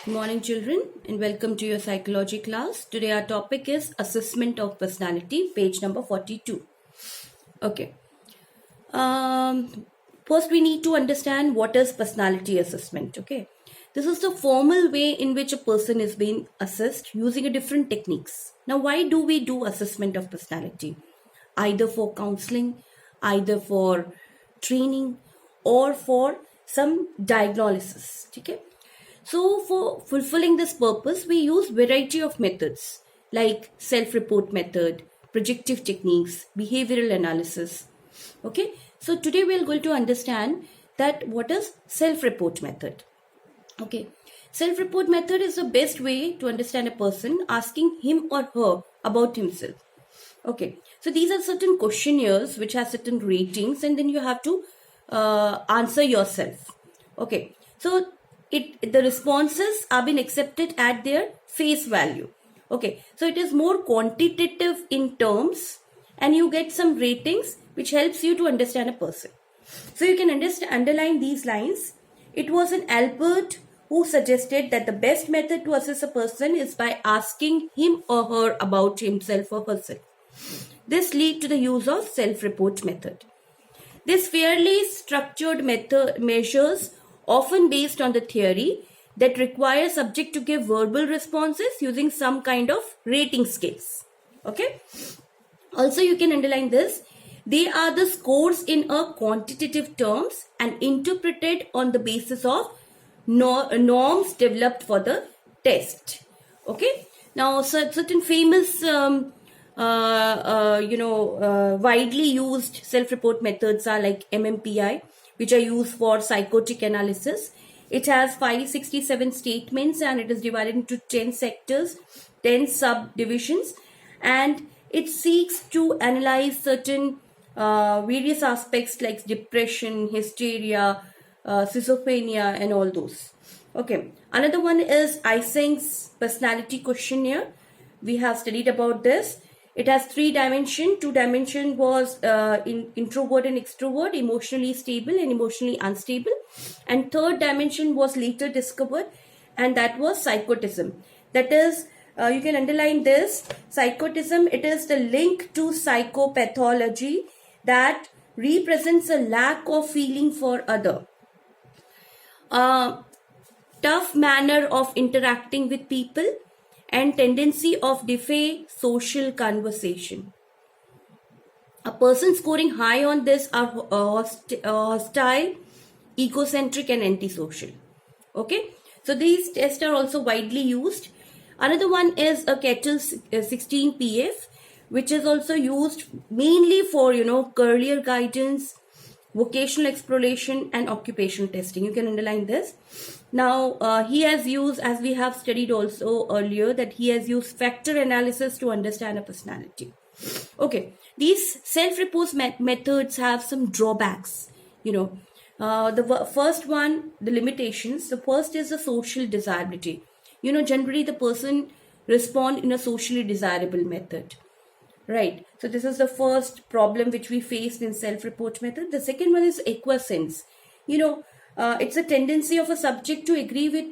Good morning, children, and welcome to your psychology class. Today, our topic is assessment of personality, page number 42. Okay. First, we need to understand what is personality assessment. Okay. This is the formal way in which a person is being assessed using a different techniques. Now, why do we do assessment of personality? Either for counseling, either for training, or for some diagnosis. Okay. So for fulfilling this purpose, we use variety of methods like self-report method, projective techniques, behavioral analysis. Okay. So today we are going to understand that what is self-report method. Okay. Self-report method is the best way to understand a person asking him or her about himself. Okay. So these are certain questionnaires which have certain ratings and then you have to answer yourself. Okay. So the responses are being accepted at their face value. Okay, so it is more quantitative in terms and you get some ratings which helps you to understand a person. So you can underline these lines. It was an Albert who suggested that the best method to assess a person is by asking him or her about himself or herself. This leads to the use of self-report method. This fairly structured method measures often based on the theory that requires subject to give verbal responses using some kind of rating scales. Okay. Also, you can underline this. They are the scores in a quantitative terms and interpreted on the basis of norms developed for the test. Okay. Now, certain famous, widely used self-report methods are like MMPI, which are used for psychotic analysis. It has 567 statements and it is divided into 10 sectors, 10 subdivisions, and it seeks to analyze certain various aspects like depression, hysteria, schizophrenia, and all those. Okay, another one is Eysenck's personality questionnaire. We have studied about this. It has 3 dimensions. 2 dimension was introvert and extrovert, emotionally stable and emotionally unstable. And 3rd dimension was later discovered, and that was psychotism. That is, you can underline this. Psychotism, it is the link to psychopathology that represents a lack of feeling for other. Tough manner of interacting with people and tendency of defy social conversation. A person scoring high on this are hostile, egocentric and antisocial. Okay, so these tests are also widely used. Another one is a Kettle 16 PF, which is also used mainly for career guidance, vocational exploration and occupational testing. You can underline this. Now he has used, as we have studied also earlier, that he has used factor analysis to understand a personality. Okay, these self-report methods have some drawbacks. The first one, the limitations. The first is the social desirability. Generally the person respond in a socially desirable method. Right. So this is the first problem which we faced in self-report method. The second one is acquiescence. It's a tendency of a subject to agree with,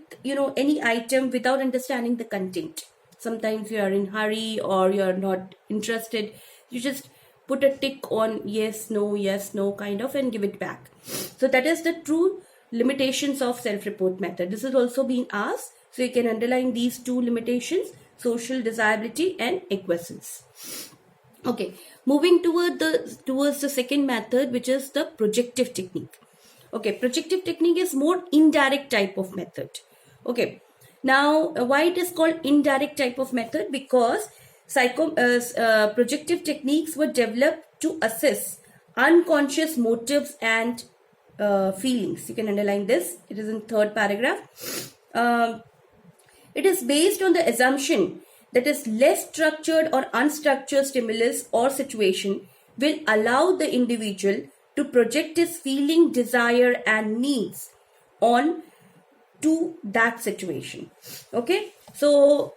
any item without understanding the content. Sometimes you are in hurry or you are not interested. You just put a tick on yes, no kind of and give it back. So that is the true limitations of self-report method. This is also being asked. So you can underline these 2 limitations, social desirability and acquiescence. Okay, moving towards the second method, which is the projective technique. Okay, projective technique is more indirect type of method. Okay, now why it is called indirect type of method? Because projective techniques were developed to assess unconscious motives and feelings. You can underline this. It is in 3rd paragraph. It is based on the assumption that is less structured or unstructured stimulus or situation will allow the individual to project his feeling, desire and needs on to that situation. Okay, so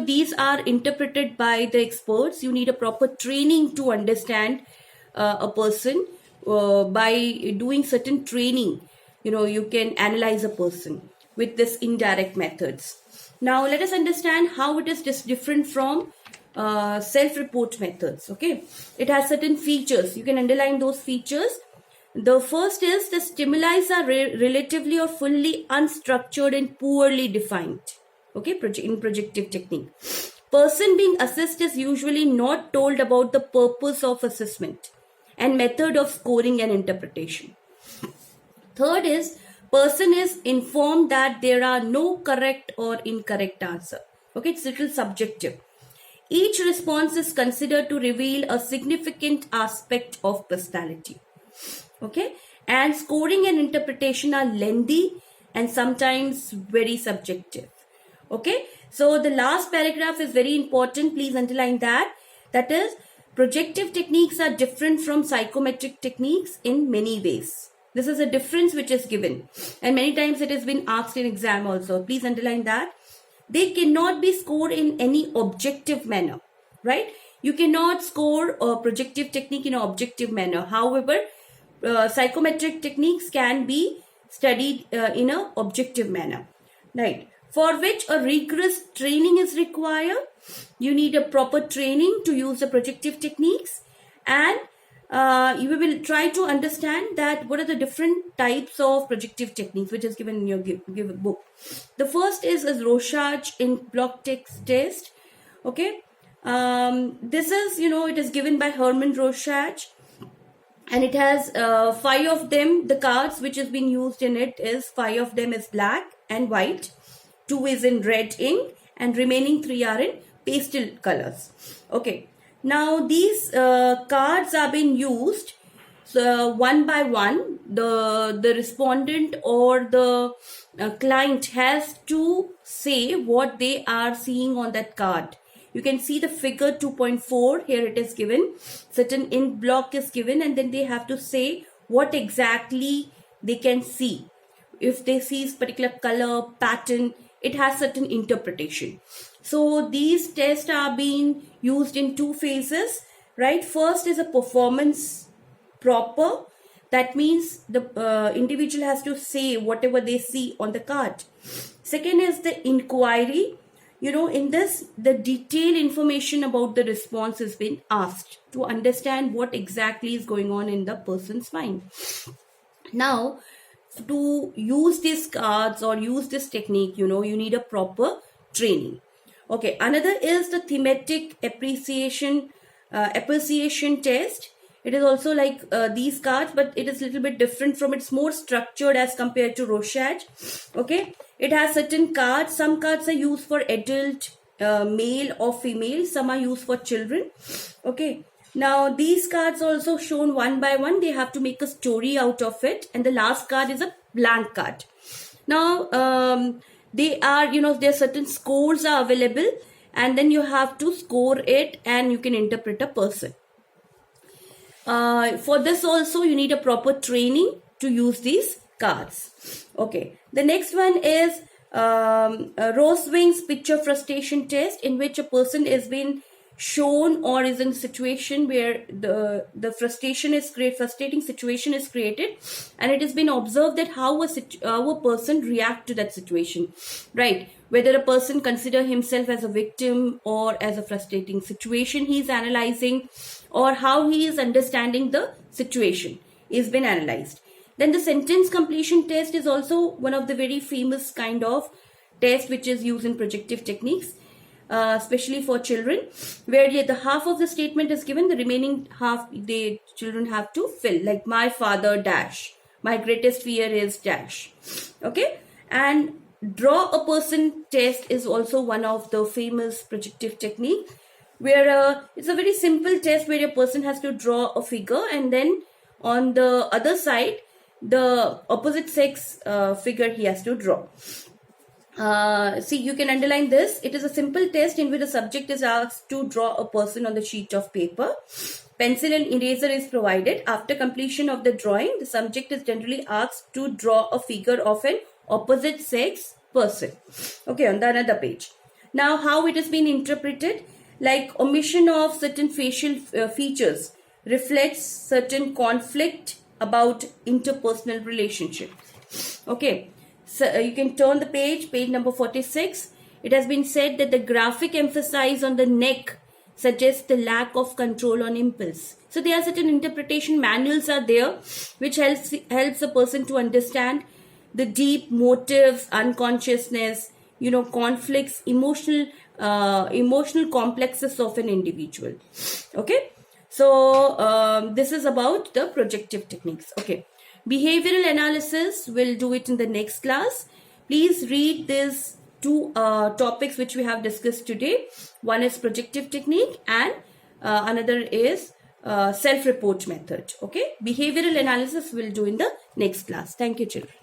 these are interpreted by the experts. You need a proper training to understand a person. By doing certain training, you can analyze a person. with this indirect methods. Now let us understand how it is just different from self-report methods. Okay, it has certain features. You can underline those features. The first is the stimuli are relatively or fully unstructured and poorly defined. Okay, in projective technique, person being assessed is usually not told about the purpose of assessment and method of scoring and interpretation. Third is person is informed that there are no correct or incorrect answer. Okay, it's a little subjective. Each response is considered to reveal a significant aspect of personality. Okay, and scoring and interpretation are lengthy and sometimes very subjective. Okay, so the last paragraph is very important. Please underline that. That is, projective techniques are different from psychometric techniques in many ways. This is a difference which is given, and many times it has been asked in exam also. Please underline that. They cannot be scored in any objective manner, right? You cannot score a projective technique in an objective manner. However, psychometric techniques can be studied in an objective manner, right? For which a rigorous training is required. You need a proper training to use the projective techniques, and you will try to understand that what are the different types of projective techniques which is given in your given book. The first is Rorschach in block text test. Okay, this is, it is given by Hermann Rorschach, and it has 5 of them. The cards which has been used in it is 5 of them is black and white, 2 is in red ink, and remaining 3 are in pastel colors. Okay, now these cards are being used one by one. The respondent or the client has to say what they are seeing on that card. You can see the figure 2.4 here. It is given, certain ink block is given, and then they have to say what exactly they can see. If they see particular color pattern, it has certain interpretation. So these tests are being used in 2 phases, right? First is a performance proper. That means the individual has to say whatever they see on the card. Second is the inquiry. In this, the detailed information about the response has been asked to understand what exactly is going on in the person's mind. Now, to use these cards or use this technique, you need a proper training. Okay, another is the thematic appreciation test. It is also like these cards, but it is a little bit different from, it's more structured as compared to Rorschach. Okay, it has certain cards. Some cards are used for adult, male or female. Some are used for children. Okay, now these cards also shown one by one. They have to make a story out of it, and the last card is a blank card. Now they are, there are certain scores are available, and then you have to score it, and you can interpret a person. For this also you need a proper training to use these cards. Okay, the next one is Roswing's picture frustration test, in which a person is being shown or is in a situation where the frustrating situation is created, and it has been observed that how a person react to that situation, right? Whether a person consider himself as a victim or as a frustrating situation he is analyzing, or how he is understanding the situation is been analyzed. Then the sentence completion test is also one of the very famous kind of test which is used in projective techniques, especially for children, where the half of the statement is given, the remaining half the children have to fill, like my father dash, my greatest fear is dash. Okay, and draw a person test is also one of the famous projective technique, where it's a very simple test where a person has to draw a figure, and then on the other side the opposite sex figure he has to draw. See, you can underline this. It is a simple test in which the subject is asked to draw a person on the sheet of paper. Pencil and eraser is provided. After completion of the drawing, the subject is generally asked to draw a figure of an opposite sex person. Okay, on the another page. Now, how it has been interpreted? Like omission of certain facial features reflects certain conflict about interpersonal relationships. Okay. So you can turn the page number 46. It has been said that the graphic emphasis on the neck suggests the lack of control on impulse. So there are certain interpretation manuals are there which helps a person to understand the deep motives, unconsciousness, conflicts, emotional complexes of an individual. Okay, so this is about the projective techniques. Okay, behavioral analysis, we'll do it in the next class. Please read these two topics which we have discussed today. One is projective technique and another is self-report method. Okay, behavioral analysis we'll do in the next class. Thank you, children.